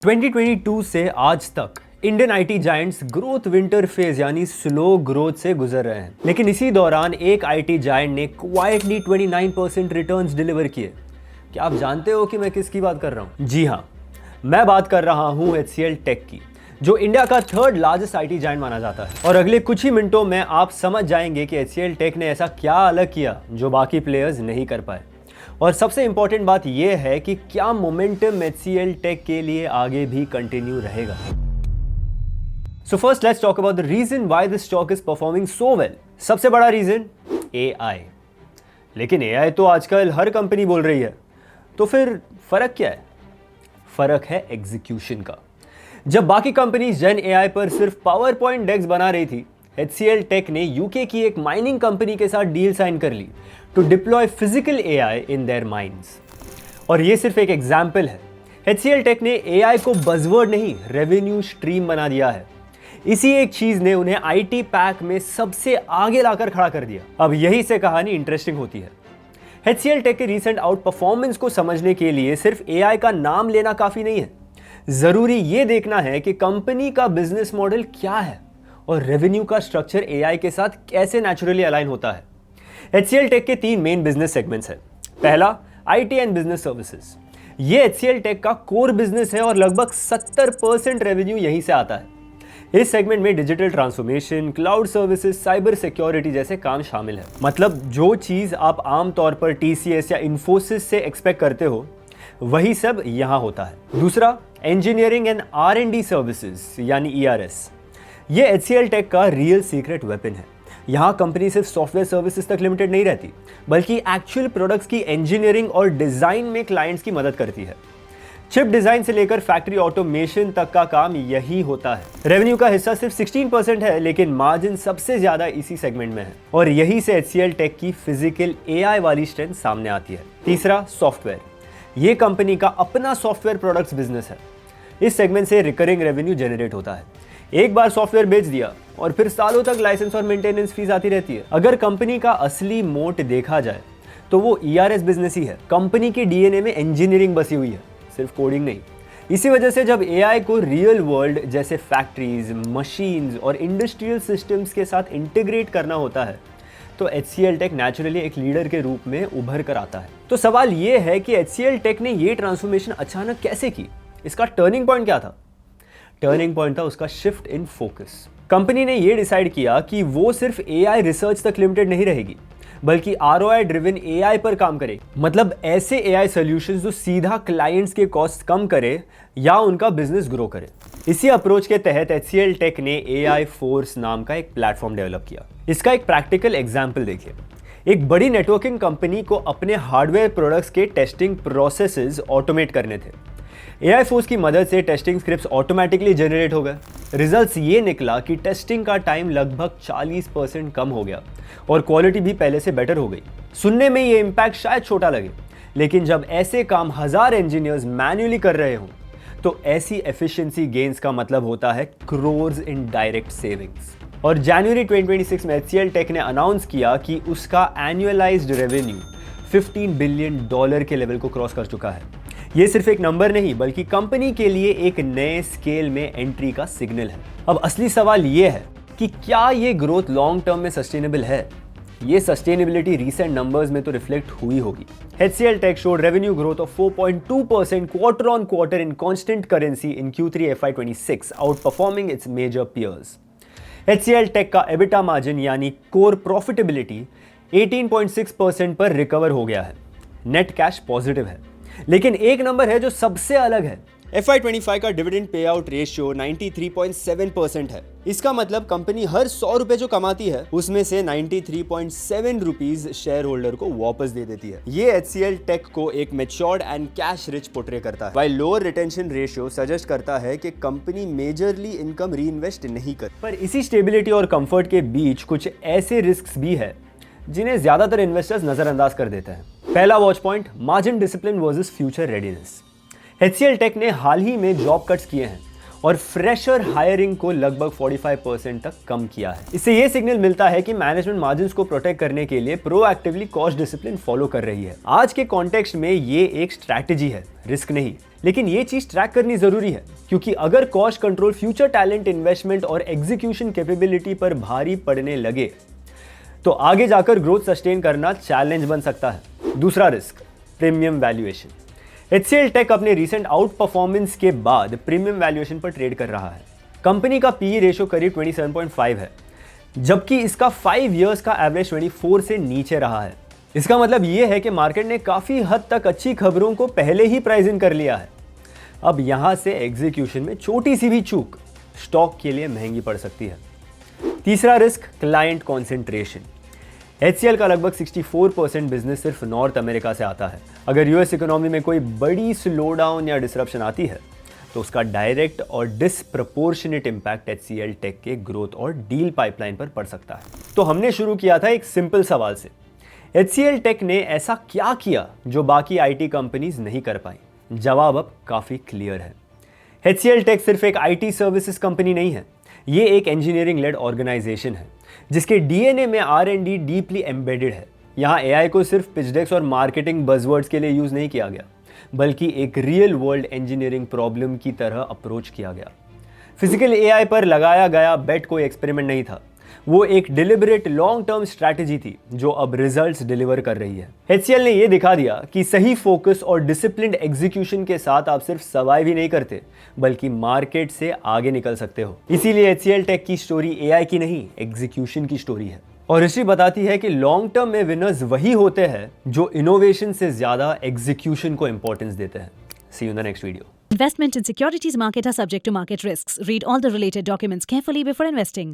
2022 से आज तक Indian IT giants growth winter phase यानी स्लो ग्रोथ से गुजर रहे हैं, लेकिन इसी दौरान एक आईटी जायंट ने क्वाइटली 29% रिटर्न्स डिलीवर किए। क्या आप जानते हो कि मैं किसकी बात कर रहा हूं? जी हां, मैं बात कर रहा हूं HCL टेक की, जो इंडिया का थर्ड लार्जेस्ट आईटी जायंट माना जाता है। और अगले कुछ ही मिनटों में आप समझ जाएंगे कि HCL टेक ने ऐसा क्या अलग किया जो बाकी प्लेयर्स नहीं कर पाए। और सबसे इंपॉर्टेंट बात यह है कि क्या मोमेंटम HCL टेक के लिए आगे भी कंटिन्यू रहेगा। So first let's talk about the reason why this stock is performing so well. सबसे बड़ा रीजन AI। लेकिन AI तो आजकल हर कंपनी बोल रही है, तो फिर फर्क क्या है? फर्क है एग्जीक्यूशन का। जब बाकी कंपनी जेन AI पर सिर्फ पावर पॉइंट डेक्स बना रही थी, HCL टेक ने यूके की एक माइनिंग कंपनी के साथ डील साइन कर ली to deploy physical AI in their mines. और ये सिर्फ एक एग्जाम्पल है। HCL टेक ने AI को बज़वर्ड नहीं, रेवेन्यू स्ट्रीम बना दिया है। इसी एक चीज ने उन्हें IT पैक में सबसे आगे लाकर खड़ा कर दिया। अब यही से कहानी इंटरेस्टिंग होती है। HCL टेक के रीसेंट आउट परफॉर्मेंस को समझने के लिए सिर्फ AI का नाम लेना काफी नहीं है। जरूरी ये देखना है कि कंपनी का बिजनेस मॉडल क्या है और रेवेन्यू का स्ट्रक्चर AI के साथ कैसे नेचुरली अलाइन होता है। HCL टेक के 3 मेन बिजनेस सेगमेंट्स हैं। पहला, IT एंड बिजनेस सर्विसेज। ये HCL टेक का कोर बिजनेस है और लगभग 70% रेवेन्यू यहीं से आता है। इस सेगमेंट में digital transformation, cloud services, cyber security जैसे काम शामिल है। मतलब जो चीज आप आमतौर पर TCS या इन्फोसिस से एक्सपेक्ट करते हो, वही सब यहां होता है। दूसरा, इंजीनियरिंग एंड R&D सर्विसेज यानी ERS। ये HCL टेक का रियल सीक्रेट वेपन है। यहाँ कंपनी सिर्फ सॉफ्टवेयर सर्विसेज तक लिमिटेड नहीं रहती, बल्कि एक्चुअल प्रोडक्ट्स की इंजीनियरिंग और डिजाइन में क्लाइंट्स की मदद करती है। चिप डिजाइन से लेकर फैक्ट्री ऑटोमेशन तक का काम यही होता है। रेवेन्यू का हिस्सा सिर्फ 16% है, लेकिन मार्जिन सबसे ज्यादा इसी सेगमेंट में है और यही से HCL टेक की फिजिकल AI वाली स्ट्रेंथ सामने आती है। तीसरा, सॉफ्टवेयर। ये कंपनी का अपना सॉफ्टवेयर प्रोडक्ट्स बिजनेस है। इस सेगमेंट से रिकरिंग रेवेन्यू जनरेट होता है। एक बार सॉफ्टवेयर बेच दिया और फिर सालों तक लाइसेंस और मेंटेनेंस फीस आती रहती है। अगर कंपनी का असली मोट देखा जाए तो वो ERS बिजनेस ही है। कंपनी के DNA में इंजीनियरिंग बसी हुई है, सिर्फ कोडिंग नहीं। इसी वजह से जब AI को रियल वर्ल्ड जैसे फैक्ट्रीज, मशीन्स और इंडस्ट्रियल सिस्टम्स के साथ इंटीग्रेट करना होता है, तो HCL टेक नेचुरली एक लीडर के रूप में उभर कर आता है। तो सवाल ये है कि HCL टेक ने ये ट्रांसफॉर्मेशन अचानक कैसे की? इसका टर्निंग पॉइंट क्या था? टर्निंग पॉइंट था उसका शिफ्ट इन फोकस। कंपनी ने यह डिसाइड किया कि वो सिर्फ AI रिसर्च तक लिमिटेड नहीं रहेगी, बल्कि ROI ड्रिवन AI पर काम करे। मतलब ऐसे AI सॉल्यूशंस जो सीधा क्लाइंट्स के कॉस्ट कम करे या उनका बिजनेस ग्रो करे। इसी अप्रोच के तहत HCL टेक ने AI फोर्स नाम का एक प्लेटफॉर्म डेवलप किया। इसका एक प्रैक्टिकल एग्जाम्पल देखिए। एक बड़ी नेटवर्किंग कंपनी को अपने हार्डवेयर प्रोडक्ट्स के टेस्टिंग प्रोसेसेस ऑटोमेट करने थे। AI फोर्स की मदद से टेस्टिंग स्क्रिप्ट्स ऑटोमेटिकली जनरेट हो गए। रिजल्ट्स ये निकला कि टेस्टिंग का टाइम लगभग 40% कम हो गया और क्वालिटी भी पहले से बेटर हो गई। सुनने में ये इम्पैक्ट शायद छोटा लगे, लेकिन जब ऐसे काम 1000 इंजीनियर्स मैन्युअली कर रहे हों, तो ऐसी एफिशिएंसी गेन्स का मतलब होता है क्रोर्स इन डायरेक्ट सेविंग्स। और जनवरी 2026 में HCL टेक ने अनाउंस किया कि उसका एनुअलाइज्ड रेवेन्यू $15 बिलियन के लेवल को क्रॉस कर चुका है। ये सिर्फ एक नंबर नहीं, बल्कि कंपनी के लिए एक नए स्केल में एंट्री का सिग्नल है। अब असली सवाल ये है कि क्या ये ग्रोथ लॉन्ग टर्म में सस्टेनेबल है? ये सस्टेनेबिलिटी रीसेंट नंबर्स में तो रिफ्लेक्ट हुई होगी। HCL tech showed revenue growth of 4.2% quarter on quarter in constant currency in Q3 FY26, outperforming its major peers. HCL tech का EBITDA मार्जिन यानी core profitability 18.6% पर रिकवर हो गया है। नेट कैश पॉजिटिव है। लेकिन एक नंबर है जो सबसे अलग है। FY25 का डिविडेंड पे आउट रेशियो 93.7% है। इसका मतलब कंपनी हर 100 रुपए जो कमाती है, उसमें से 93.7 रुपीज शेयर होल्डर को वापस दे देती है। ये HCL टेक को एक matured and cash rich portray करता है। While lower retention ratio suggest करता है कि कंपनी मेजरली इनकम रीइन्वेस्ट नहीं कर। पर इसी स्टेबिलिटी और कंफर्ट के बीच कुछ ऐसे रिस्क भी है जिन्हें ज्यादातर इन्वेस्टर्स नजरअंदाज कर देते हैं। पहला watch point, margin discipline versus future readiness. HCL tech ने हाल ही में जॉब कट्स किए हैं और फ्रेशर हायरिंग को लगभग 45% तक कम किया है। इससे यह सिग्नल मिलता है कि मैनेजमेंट मार्जिन्स को प्रोटेक्ट करने के लिए प्रोएक्टिवली कॉस्ट डिसिप्लिन फॉलो कर रही है। आज के कॉन्टेक्स्ट में ये एक स्ट्रैटेजी है, रिस्क नहीं। लेकिन ये चीज ट्रैक करनी जरूरी है, क्योंकि अगर cost control future talent, investment और एग्जीक्यूशन कैपेबिलिटी पर भारी पड़ने लगे तो आगे जाकर ग्रोथ सस्टेन करना चैलेंज बन सकता है। दूसरा risk, premium valuation. HCL tech अपने रीसेंट आउट परफॉर्मेंस के बाद प्रीमियम वैल्यूएशन पर ट्रेड कर रहा है। कंपनी का PE रेशियो करीब 27.5 है, जबकि इसका 5 इयर्स का एवरेज 24 से नीचे रहा है। इसका मतलब यह है कि मार्केट ने काफी हद तक अच्छी खबरों को पहले ही प्राइस इन कर लिया है। अब यहां से एग्जीक्यूशन में छोटी सी भी चूक स्टॉक के लिए महंगी पड़ सकती है। तीसरा रिस्क, क्लाइंट कॉन्सेंट्रेशन। HCL का लगभग 64% बिजनेस सिर्फ नॉर्थ अमेरिका से आता है। अगर यूएस इकोनॉमी में कोई बड़ी स्लोडाउन या डिसरप्शन आती है तो उसका डायरेक्ट और डिसप्रपोर्शनेट इंपैक्ट HCL टेक के ग्रोथ और डील पाइपलाइन पर पड़ सकता है। तो हमने शुरू किया था एक सिंपल सवाल से, HCL टेक ने ऐसा क्या किया जो बाकी IT कंपनीज नहीं कर पाई? जवाब अब काफी क्लियर है। HCL टेक सिर्फ एक IT सर्विसेज कंपनी नहीं है, ये एक इंजीनियरिंग लेड ऑर्गेनाइजेशन है जिसके DNA में R&D डीपली एम्बेडेड है। यहाँ AI को सिर्फ पिच डेक्स और मार्केटिंग बज़वर्ड्स के लिए यूज नहीं किया गया, बल्कि एक रियल वर्ल्ड इंजीनियरिंग प्रॉब्लम की तरह अप्रोच किया गया। फिजिकल AI पर लगाया गया बेट कोई एक्सपेरिमेंट नहीं था, वो एक डिलिबरेट लॉन्ग टर्म स्ट्रैटेजी थी जो अब रिजल्ट्स डिलीवर कर रही है। HCL ने यह दिखा दिया कि सही फोकस और डिसिप्लिन्ड एग्जीक्यूशन के साथ आप सिर्फ सर्वाइव ही नहीं करते, बल्कि मार्केट से आगे निकल सकते हो। इसीलिए HCL टेक की स्टोरी AI की नहीं, एग्जीक्यूशन की स्टोरी है। और हिस्ट्री बताती है कि लॉन्ग टर्म में विनर्स वही होते हैं जो इनोवेशन से ज्यादा एग्जीक्यूशन को इंपॉर्टेंस देते हैं। See you in the next video. Investment in securities market are subject to market risks. Read all the related documents carefully before investing.